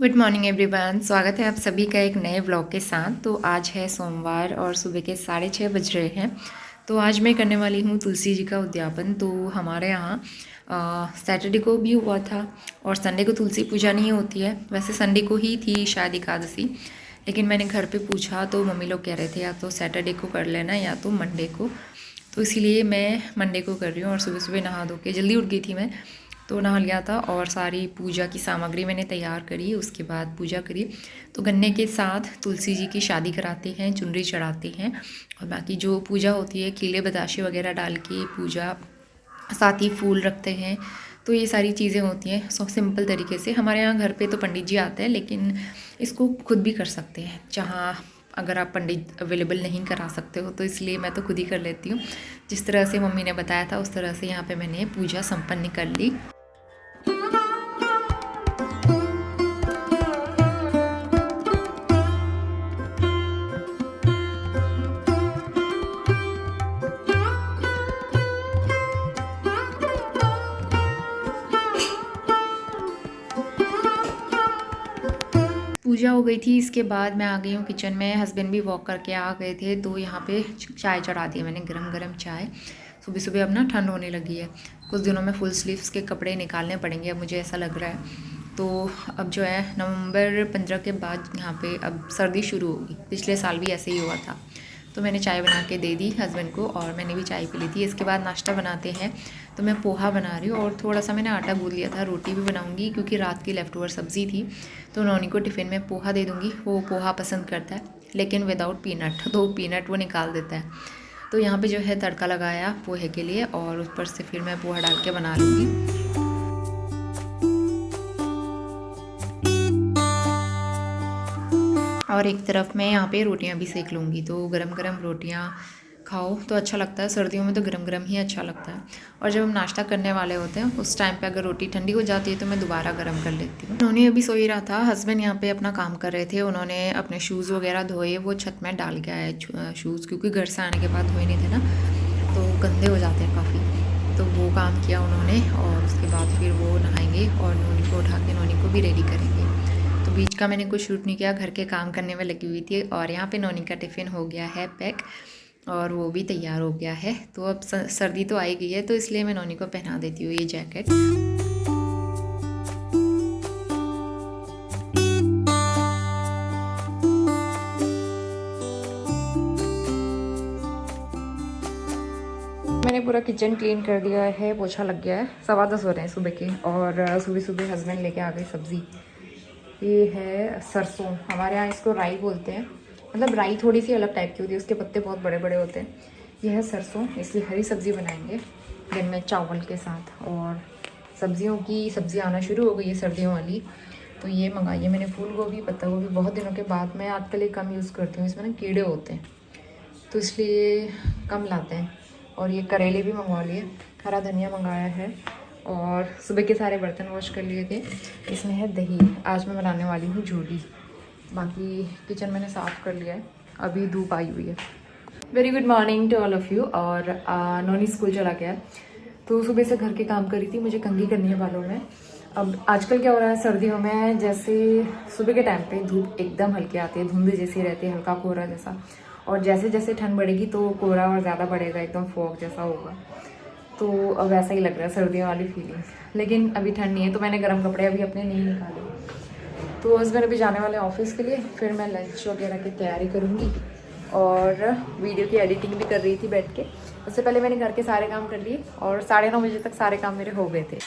Good morning everyone, स्वागत है आप सभी का एक नए व्लॉग के साथ। तो आज है सोमवार और सुबह के 6:30 बज रहे हैं। तो आज मैं करने वाली हूँ तुलसी जी का उद्यापन। तो हमारे यहाँ सैटरडे को भी हुआ था और संडे को तुलसी पूजा नहीं होती है। वैसे संडे को ही थी शायद एकादशी, लेकिन मैंने घर पे पूछा तो मम्मी लोग कह रहे थे या तो सैटरडे को कर लेना या तो मंडे को। तो इसीलिए मैं मंडे को कर रही हूँ। और सुबह सुबह नहा धो के जल्दी उठ गई थी मैं, तो नहा लिया था और सारी पूजा की सामग्री मैंने तैयार करी। उसके बाद पूजा करी। तो गन्ने के साथ तुलसी जी की शादी कराते हैं, चुनरी चढ़ाते हैं और बाकी जो पूजा होती है केले बताशे वगैरह डाल के पूजा, साथ ही फूल रखते हैं। तो ये सारी चीज़ें होती हैं सिंपल तरीके से। हमारे यहाँ घर पे तो पंडित जी आते हैं, लेकिन इसको खुद भी कर सकते हैं जहाँ अगर आप पंडित अवेलेबल नहीं करा सकते हो तो इसलिए मैं तो खुद ही कर लेती हूँ। जिस तरह से मम्मी ने बताया था उस तरह से यहाँ पे मैंने पूजा संपन्न कर ली। पूजा हो गई थी। इसके बाद मैं आ गई हूँ किचन में। हस्बैंड भी वॉक करके आ गए थे तो यहाँ पे चाय चढ़ा दी मैंने, गरम गरम चाय। सुबह सुबह अब ना ठंड होने लगी है। कुछ दिनों में फुल स्लीव्स के कपड़े निकालने पड़ेंगे, अब मुझे ऐसा लग रहा है। तो अब जो है नवंबर 15 के बाद यहाँ पे अब सर्दी शुरू होगी। पिछले साल भी ऐसे ही हुआ था। तो मैंने चाय बना के दे दी हस्बैंड को और मैंने भी चाय पी ली थी। इसके बाद नाश्ता बनाते हैं। तो मैं पोहा बना रही हूँ और थोड़ा सा मैंने आटा गूंद लिया था। रोटी भी बनाऊँगी क्योंकि रात की लेफ्ट ओवर सब्ज़ी थी। तो नौनी को टिफ़िन में पोहा दे दूँगी। वो पोहा पसंद करता है लेकिन विदाउट पीनट, तो पीनट वो निकाल देता है। तो यहाँ पे जो है तड़का लगाया पोहे के लिए और ऊपर से फिर मैं पोहा डाल के बना लूँगी। और एक तरफ मैं यहाँ पे रोटियाँ भी सेक लूँगी। तो गरम गरम रोटियाँ खाओ तो अच्छा लगता है। सर्दियों में तो गरम गरम ही अच्छा लगता है। और जब हम नाश्ता करने वाले होते हैं उस टाइम पे अगर रोटी ठंडी हो जाती है तो मैं दोबारा गरम कर लेती हूँ। उन्होंने अभी सो ही रहा था। हस्बैंड यहाँ पे अपना काम कर रहे थे। उन्होंने अपने शूज़ वगैरह धोए, वो छत में डाल के आए शूज़, क्योंकि घर से आने के बाद धोए नहीं थे ना, तो गंदे हो जाते हैं काफ़ी। तो वो काम किया उन्होंने और उसके बाद फिर वो नहाएंगे और नोनी को उठा के नोनी को भी रेडी करेंगे। तो बीच का मैंने कुछ शूट नहीं किया, घर के काम करने में लगी हुई थी। और यहाँ पे नोनी का टिफ़िन हो गया है पैक और वो भी तैयार हो गया है। तो अब सर्दी तो आई गई है तो इसलिए मैं नोनी को पहना देती हूँ ये जैकेट। मैंने पूरा किचन क्लीन कर दिया है, पोछा लग गया है। 10:15 हो रहे हैं सुबह के और सुबह सुबह हस्बैंड लेके आ गए सब्ज़ी। ये है सरसों, हमारे यहाँ इसको राई बोलते हैं। मतलब राई थोड़ी सी अलग टाइप की होती है, उसके पत्ते बहुत बड़े बड़े होते हैं। ये है सरसों, इसलिए हरी सब्ज़ी बनाएंगे दिन में चावल के साथ। और सब्जियों की सब्ज़ी आना शुरू हो गई है सर्दियों वाली। तो ये मंगाई है मैंने फूल गोभी, पत्ता गोभी, बहुत दिनों के बाद। मैं आजकल ये कम यूज़ करती हूँ, इसमें ना कीड़े होते हैं तो इसलिए कम लाते हैं। और ये करेले भी मंगवा लिए, हरा धनिया मंगाया है और सुबह के सारे बर्तन वॉश कर लिए थे। इसमें है दही, आज मैं बनाने वाली हूँ झूली। बाकी किचन मैंने साफ़ कर लिया है, अभी धूप आई हुई है। Very good morning to all of you. और नोनी स्कूल चला गया तो सुबह से घर के काम करी थी, मुझे कंघी करनी है बालों में। अब आजकल क्या हो रहा है सर्दियों में, जैसे सुबह के टाइम पे धूप एकदम हल्की आती है, धुंध जैसी रहती है, हल्का कोहरा जैसा। और जैसे जैसे ठंड बढ़ेगी तो कोहरा और ज़्यादा बढ़ेगा, एकदम फॉग जैसा होगा। तो अब ऐसा ही लग रहा है, सर्दियों वाली फीलिंग। लेकिन अभी ठंड नहीं है तो मैंने गर्म कपड़े अभी अपने नहीं निकाले। तो हस्बैंड अभी जाने वाले ऑफिस के लिए, फिर मैं लंच वगैरह की तैयारी करूँगी और वीडियो की एडिटिंग भी कर रही थी बैठ के। उससे पहले मैंने घर के सारे काम कर लिए और 9:30 बजे तक सारे काम मेरे हो गए थे।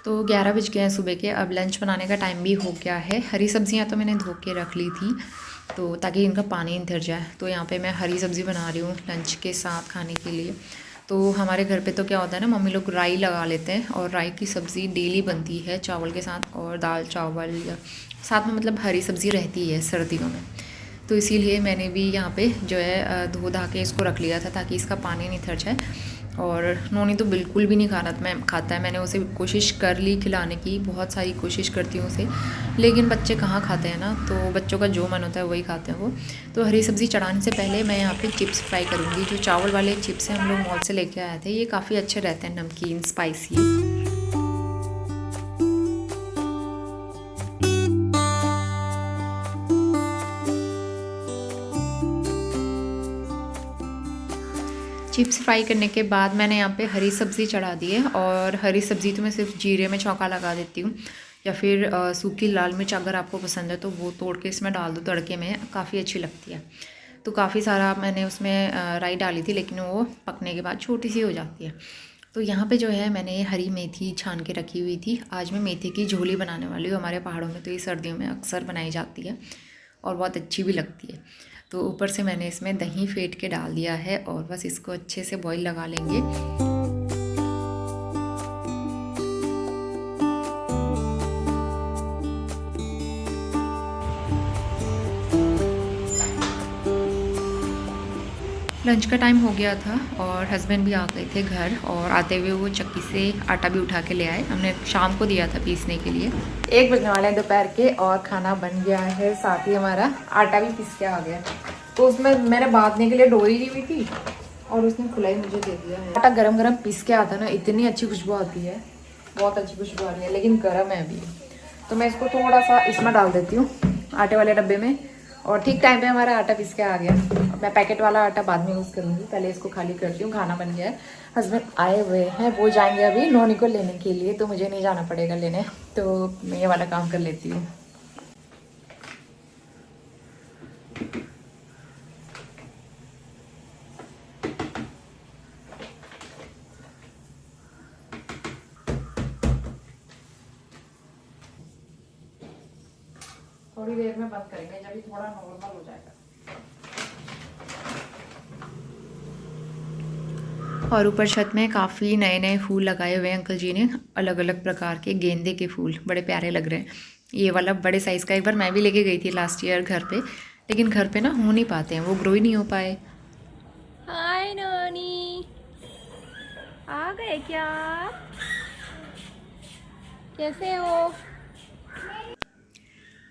तो 11 बज गए हैं सुबह के। अब लंच बनाने का टाइम भी हो गया है। हरी सब्जियां तो मैंने धो के रख ली थी तो ताकि इनका पानी नितर जाए। तो यहाँ पे मैं हरी सब्ज़ी बना रही हूँ लंच के साथ खाने के लिए। तो हमारे घर पे तो क्या होता है ना, मम्मी लोग राई लगा लेते हैं और राई की सब्ज़ी डेली बनती है चावल के साथ, और दाल चावल साथ में, मतलब हरी सब्ज़ी रहती है सर्दियों में। तो इसीलिए मैंने भी यहाँ पे जो है धो धा के इसको रख लिया था ताकि इसका पानी नितर जाए। और नोनी तो बिल्कुल भी नहीं खाता है। मैंने उसे कोशिश कर ली खिलाने की, बहुत सारी कोशिश करती हूँ उसे, लेकिन बच्चे कहाँ खाते हैं ना, तो बच्चों का जो मन होता है वही खाते हैं वो। तो हरी सब्ज़ी चढ़ाने से पहले मैं यहाँ पे चिप्स फ्राई करूँगी। जो चावल वाले चिप्स हैं हम लोग मॉल से लेके आए थे, ये काफ़ी अच्छे रहते हैं, नमकीन स्पाइसी। चिप्स फ्राई करने के बाद मैंने यहाँ पे हरी सब्ज़ी चढ़ा दी है। और हरी सब्ज़ी तो मैं सिर्फ जीरे में छौंका लगा देती हूँ, या फिर सूखी लाल मिर्च अगर आपको पसंद है तो वो तोड़ के इसमें डाल दो तड़के में, काफ़ी अच्छी लगती है। तो काफ़ी सारा मैंने उसमें राई डाली थी, लेकिन वो पकने के बाद छोटी सी हो जाती है। तो यहाँ पे जो है मैंने हरी मेथी छान के रखी हुई थी। आज मैं मेथी की झोली बनाने वाली हूँ। हमारे पहाड़ों में तो ये सर्दियों में अक्सर बनाई जाती है और बहुत अच्छी भी लगती है। तो ऊपर से मैंने इसमें दही फेंट के डाल दिया है और बस इसको अच्छे से बॉईल लगा लेंगे। लंच का टाइम हो गया था और हस्बैंड भी आ गए थे घर, और आते हुए वो चक्की से आटा भी उठा के ले आए। हमने शाम को दिया था पीसने के लिए। 1 बजने वाले हैं दोपहर के और खाना बन गया है, साथ ही हमारा आटा भी पीस के आ गया। तो उसमें मैंने बांधने के लिए डोरी ली हुई थी और उसने खुलाई मुझे दे दिया है। आटा गरम गरम पीस के आता ना, इतनी अच्छी खुशबू आती है, बहुत अच्छी खुशबू आ रही है, लेकिन गर्म है अभी। तो मैं इसको थोड़ा सा इसमें डाल देती हूँ आटे वाले डब्बे में, और ठीक टाइम पे हमारा आटा पीस के आ गया। मैं पैकेट वाला आटा बाद में यूज़ करूँगी, पहले इसको खाली करती हूँ। खाना बन गया है, हस्बैंड आए हुए हैं, वो जाएंगे अभी नोनी को लेने के लिए, तो मुझे नहीं जाना पड़ेगा लेने, तो मैं ये वाला काम कर लेती हूँ। थोड़ी देर में बंद करेंगे, जब भी थोड़ा नॉर्मल हो जाएगा। और ऊपर छत में काफ़ी नए नए फूल लगाए हुए हैं अंकल जी ने, अलग अलग प्रकार के गेंदे के फूल, बड़े प्यारे लग रहे हैं। ये वाला बड़े साइज़ का एक बार मैं भी लेके गई थी लास्ट ईयर घर पे, लेकिन घर पे ना हो नहीं पाते हैं, वो ग्रो ही नहीं हो पाए। हाय नोनी, आ गए क्या? कैसे हो?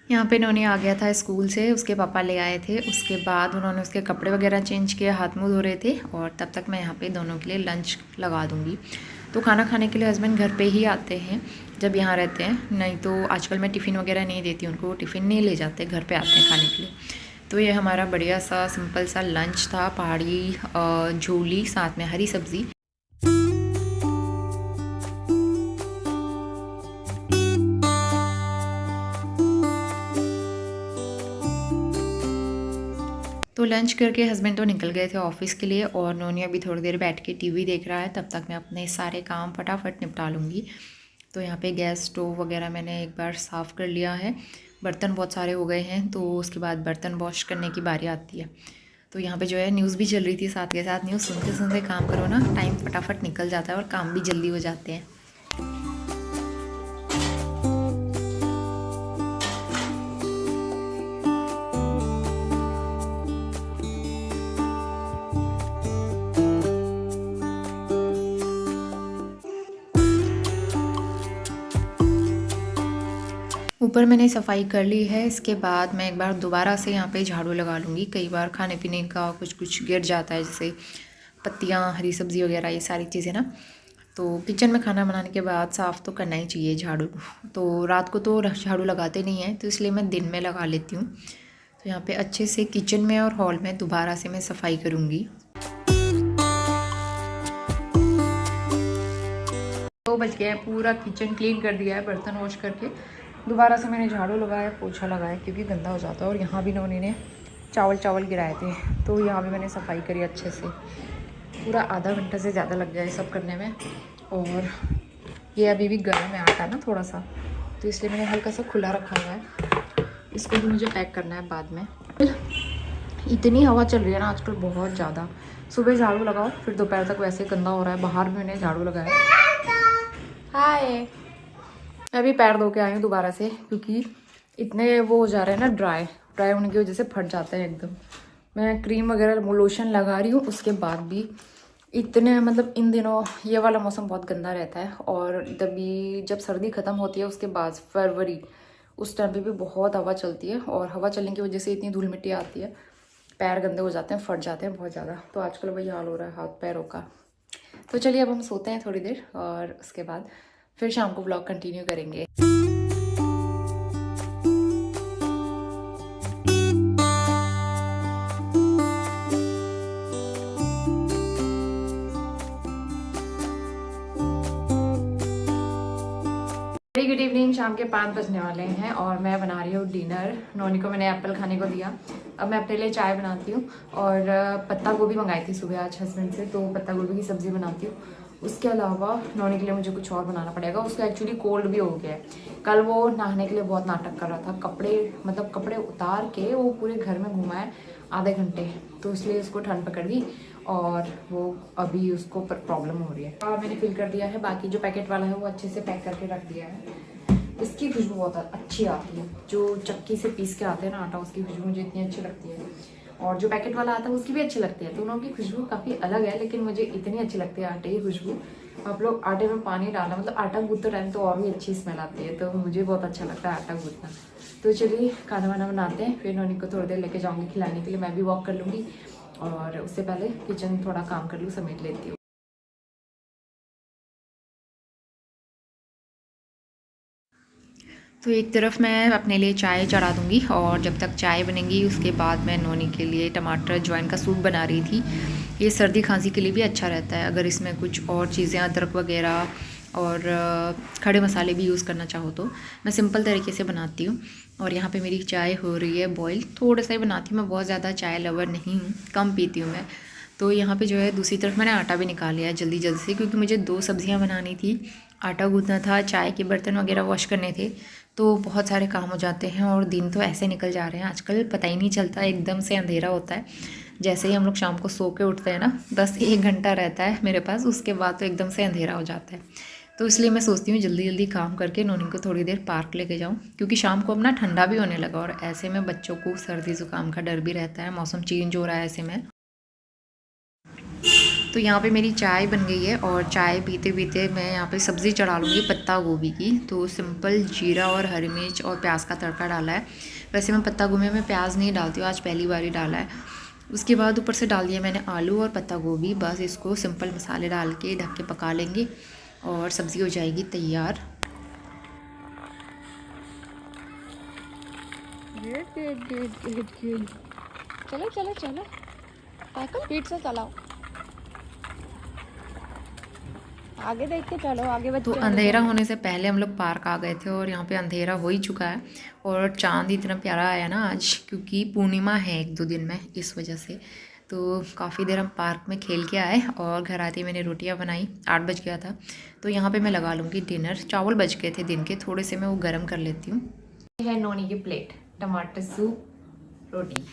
यहाँ पे नोनी आ गया था स्कूल से, उसके पापा ले आए थे। उसके बाद उन्होंने उसके कपड़े वगैरह चेंज किए, हाथ मुँह धो रहे थे, और तब तक मैं यहाँ पे दोनों के लिए लंच लगा दूँगी। तो खाना खाने के लिए हस्बैंड घर पे ही आते हैं जब यहाँ रहते हैं, नहीं तो आजकल मैं टिफ़िन वगैरह नहीं देती उनको, वो टिफ़िन नहीं ले जाते, घर पर आते हैं खाने के लिए। तो ये हमारा बढ़िया सा सिंपल सा लंच था, पहाड़ी झोली, साथ में हरी सब्ज़ी। तो लंच करके हस्बैंड तो निकल गए थे ऑफिस के लिए, और नोनी अभी थोड़ी देर बैठ के टीवी देख रहा है। तब तक मैं अपने सारे काम फटाफट निपटा लूँगी। तो यहाँ पे गैस स्टोव वगैरह मैंने एक बार साफ़ कर लिया है। बर्तन बहुत सारे हो गए हैं, तो उसके बाद बर्तन वॉश करने की बारी आती है। तो यहाँ पे जो है न्यूज़ भी चल रही थी, साथ के साथ न्यूज़ सुनते सुनते काम करो ना, टाइम फटाफट निकल जाता है और काम भी जल्दी हो जाते हैं। ऊपर मैंने सफाई कर ली है। इसके बाद मैं एक बार दोबारा से यहाँ पे झाड़ू लगा लूँगी। कई बार खाने पीने का कुछ गिर जाता है, जैसे पत्तियाँ, हरी सब्ज़ी वगैरह, ये सारी चीज़ें ना। तो किचन में खाना बनाने के बाद साफ़ तो करना ही चाहिए झाड़ू। तो रात को तो झाड़ू लगाते नहीं हैं, तो इसलिए मैं दिन में लगा लेती हूँ। तो यहाँ पे अच्छे से किचन में और हॉल में दोबारा से मैं सफाई करूँगी। 2 बज गए, पूरा किचन क्लीन कर दिया है बर्तन वॉश करके। दोबारा से मैंने झाड़ू लगाया, पोछा लगाया, क्योंकि गंदा हो जाता है। और यहाँ भी नोनी ने चावल गिराए थे, तो यहाँ भी मैंने सफाई करी अच्छे से। पूरा आधा घंटा से ज़्यादा लग गया ये सब करने में। और ये अभी भी गर्म है आटा ना थोड़ा सा, तो इसलिए मैंने हल्का सा खुला रखा हुआ है। इसको भी मुझे पैक करना है बाद में। इतनी हवा चल रही है ना आजकल बहुत ज़्यादा। सुबह झाड़ू लगाओ, फिर दोपहर तक वैसे गंदा हो रहा है। बाहर भी मैंने झाड़ू लगाया। हाय, मैं भी पैर धो के आई हूँ दोबारा से, क्योंकि इतने वो हो जा रहे हैं ना, ड्राई होने की वजह से फट जाते हैं एकदम। मैं क्रीम वगैरह लोशन लगा रही हूँ, उसके बाद भी इतने मतलब इन दिनों ये वाला मौसम बहुत गंदा रहता है, और तभी जब सर्दी ख़त्म होती है उसके बाद फरवरी, उस टाइम पे भी बहुत हवा चलती है, और हवा चलने की वजह से इतनी धूल मिट्टी आती है, पैर गंदे हो जाते हैं, फट जाते हैं बहुत ज़्यादा। तो आजकल वही हाल हो रहा है हाथ पैरों का। तो चलिए अब हम सोते हैं थोड़ी देर, और उसके बाद फिर शाम को ब्लॉग कंटिन्यू करेंगे। Very good evening. शाम के 5 बजने वाले हैं और मैं बना रही हूँ डिनर। नोनी को मैंने एप्पल खाने को दिया, अब मैं अपने लिए चाय बनाती हूँ, और पत्ता गोभी मंगाई थी सुबह आज हस्बैंड से, तो पत्ता गोभी की सब्ज़ी बनाती हूँ। उसके अलावा नोनी के लिए मुझे कुछ और बनाना पड़ेगा। उसका एक्चुअली कोल्ड भी हो गया है। कल वो नहाने के लिए बहुत नाटक कर रहा था, कपड़े उतार के वो पूरे घर में घुमा है आधे घंटे, तो इसलिए उसको ठंड पकड़ गई और वो अभी उसको प्रॉब्लम हो रही है। और मैंने फिल कर दिया है, बाकी जो पैकेट वाला है वो अच्छे से पैक करके रख दिया है। इसकी खुशबू बहुत अच्छी आती है, जो चक्की से पीस के आते हैं ना आटा, उसकी खुशबू मुझे इतनी अच्छी लगती है, और जो पैकेट वाला आता है उसकी भी अच्छी लगती है। दोनों की खुशबू काफ़ी अलग है, लेकिन मुझे इतनी अच्छी लगती है आटे की खुशबू। आप लोग आटे में पानी डालना, मतलब आटा गूंथते टाइम तो और भी अच्छी स्मेल आती है, तो मुझे बहुत अच्छा लगता है आटा गूंथना। तो चलिए खाना वाना बनाते हैं, फिर नोनी को थोड़ी देर लेके जाऊँगी खिलाने के लिए, मैं भी वॉक कर लूँगी, और उससे पहले किचन थोड़ा काम कर लूँ, समेट लेती हूँ। तो एक तरफ मैं अपने लिए चाय चढ़ा दूँगी, और जब तक चाय बनेगी उसके बाद मैं नोनी के लिए टमाटर अजवाइन का सूप बना रही थी। ये सर्दी खांसी के लिए भी अच्छा रहता है, अगर इसमें कुछ और चीज़ें अदरक वगैरह और खड़े मसाले भी यूज़ करना चाहो तो। मैं सिंपल तरीके से बनाती हूँ। और यहाँ पे मेरी चाय हो रही है बॉईल, थोड़ा सा ही बनाती हूँ, मैं बहुत ज़्यादा चाय लवर नहीं हूँ, कम पीती हूँ मैं। तो यहाँ पे जो है दूसरी तरफ मैंने आटा भी निकाल लिया है जल्दी जल्दी से, क्योंकि मुझे 2 सब्जियाँ बनानी थी, आटा गूँथना था, चाय के बर्तन वगैरह वॉश करने थे, तो बहुत सारे काम हो जाते हैं। और दिन तो ऐसे निकल जा रहे हैं आजकल, पता ही नहीं चलता, एकदम से अंधेरा होता है। जैसे ही हम लोग शाम को सो के उठते हैं ना, 10-1 घंटा रहता है मेरे पास, उसके बाद तो एकदम से अंधेरा हो जाता है। तो इसलिए मैं सोचती हूँ जल्दी जल्दी काम करके नोनी को थोड़ी देर पार्क लेके जाऊँ, क्योंकि शाम को अब ना ठंडा भी होने लगा, और ऐसे में बच्चों को सर्दी ज़ुकाम का डर भी रहता है, मौसम चेंज हो रहा है ऐसे में। तो यहाँ पे मेरी चाय बन गई है, और चाय पीते पीते मैं यहाँ पे सब्ज़ी चढ़ा लूँगी पत्ता गोभी की। तो सिंपल जीरा और हरी मिर्च और प्याज का तड़का डाला है। वैसे मैं पत्ता गोभी में प्याज नहीं डालती हूँ, आज पहली बार ही डाला है। उसके बाद ऊपर से डाल दिया मैंने आलू और पत्ता गोभी, बस इसको सिंपल मसाले डाल के ढक के पका लेंगे, और सब्ज़ी हो जाएगी तैयार। चलो चलो चलो, स्पीड से चलाओ, आगे देख के चलो, आगे बच्चे। तो अंधेरा होने से पहले हम लोग पार्क आ गए थे, और यहाँ पे अंधेरा हो ही चुका है, और चांद इतना प्यारा आया ना आज, क्योंकि पूर्णिमा है 1-2 दिन में, इस वजह से। तो काफ़ी देर हम पार्क में खेल के आए, और घर आते मैंने रोटियां बनाई, 8 बज गया था। तो यहाँ पे मैं लगा लूँगी डिनर। चावल बच गए थे दिन के, थोड़े से मैं वो गर्म कर लेती हूँ। ये है नोनी की प्लेट, टमाटर सूप, रोटी।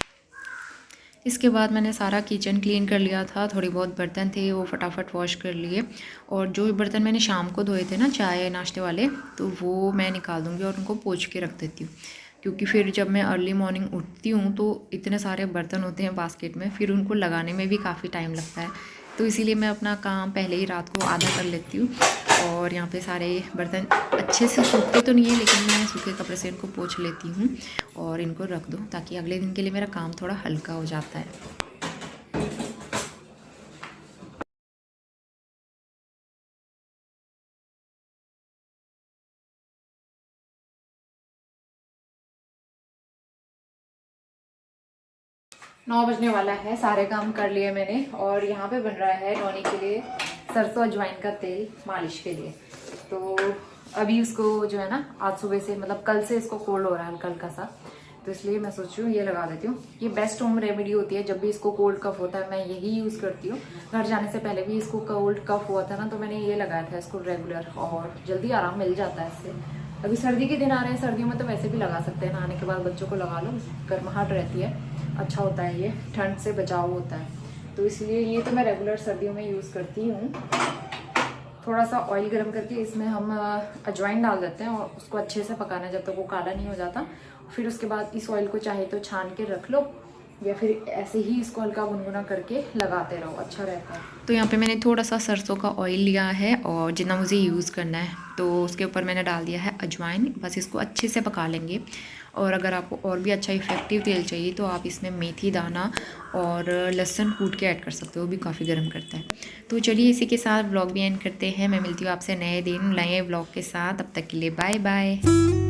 इसके बाद मैंने सारा किचन क्लीन कर लिया था, थोड़ी बहुत बर्तन थे वो फटाफट वॉश कर लिए, और जो बर्तन मैंने शाम को धोए थे ना चाय नाश्ते वाले, तो वो मैं निकाल दूँगी और उनको पोंछ के रख देती हूँ, क्योंकि फिर जब मैं अर्ली मॉर्निंग उठती हूँ तो इतने सारे बर्तन होते हैं बास्केट में, फिर उनको लगाने में भी काफ़ी टाइम लगता है। तो इसीलिए मैं अपना काम पहले ही रात को आधा कर लेती हूँ। और यहाँ पे सारे बर्तन अच्छे से सूखते तो नहीं है, लेकिन मैं सूखे कपड़े से इनको पोंछ लेती हूँ और इनको रख दूँ, ताकि अगले दिन के लिए मेरा काम थोड़ा हल्का हो जाता है। 9 बजने वाला है, सारे काम कर लिए मैंने, और यहाँ पे बन रहा है नोनी के लिए सरसों अजवाइन का तेल मालिश के लिए। तो अभी उसको जो है ना, आज सुबह से मतलब कल से इसको कोल्ड हो रहा है हल्का हल्का सा, तो इसलिए मैं सोच रही हूँ ये लगा देती हूँ। ये बेस्ट होम रेमेडी होती है, जब भी इसको कोल्ड कफ होता है मैं यही यूज़ करती हूँ। घर जाने से पहले भी इसको कोल्ड कफ हुआ था ना, तो मैंने ये लगाया था इसको रेगुलर, और जल्दी आराम मिल जाता है इससे। अभी सर्दी के दिन आ रहे हैं, सर्दियों में तो वैसे भी लगा सकते हैं, नहाने के बाद बच्चों को लगा लो, गर्माहट रहती है, अच्छा होता है, ये ठंड से बचाव होता है। तो इसलिए ये तो मैं रेगुलर सर्दियों में यूज़ करती हूँ। थोड़ा सा ऑयल गर्म करके इसमें हम अजवाइन डाल देते हैं, और उसको अच्छे से पकाना है जब तक वो काला नहीं हो जाता। फिर उसके बाद इस ऑयल को चाहे तो छान के रख लो, या फिर ऐसे ही इसको हल्का गुनगुना करके लगाते रहो, अच्छा रहता है। तो यहाँ पे मैंने थोड़ा सा सरसों का ऑयल लिया है और जितना मुझे यूज़ करना है, तो उसके ऊपर मैंने डाल दिया है अजवाइन। बस इसको अच्छे से पका लेंगे। और अगर आपको और भी अच्छा इफ़ेक्टिव तेल चाहिए तो आप इसमें मेथी दाना और लहसुन कूट के ऐड कर सकते हो, वो भी काफ़ी गर्म करता है। तो चलिए इसी के साथ व्लॉग भी एंड करते हैं। मैं मिलती हूँ आपसे नए दिन नए व्लॉग के साथ। अब तक के लिए बाय बाय।